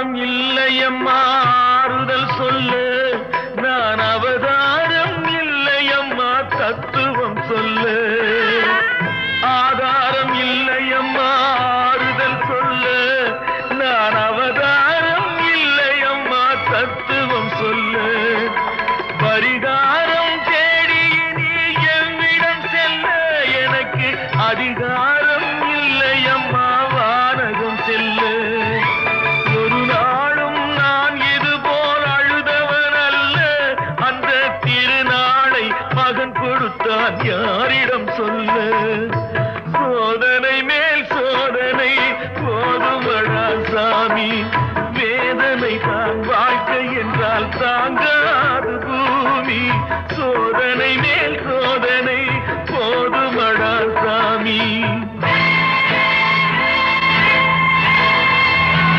ஆதாரம் இல்லையம்மா ஆறுதல் சொல்லு நான் அவதாரம் இல்லையம்மா தத்துவம் சொல்லு ஆதாரம் இல்லையம்மா ஆறுதல் சொல்லு நான் அவதாரம் இல்லையம்மா தத்துவம் சொல்லு பரிகாரம் தேடி நீ எவ்விடம் செல்ல எனக்கு அதிகாரம் இல்லையம்மா வானகம் செல்லு ஒரு நாளும் நான் இதுபோல் அழுதவன் அல்ல அந்த திருநாளை மகன் கொடுத்தான் யாரிடம் சொல்லு சோதனை மேல் சோதனை போதுமடா சாமி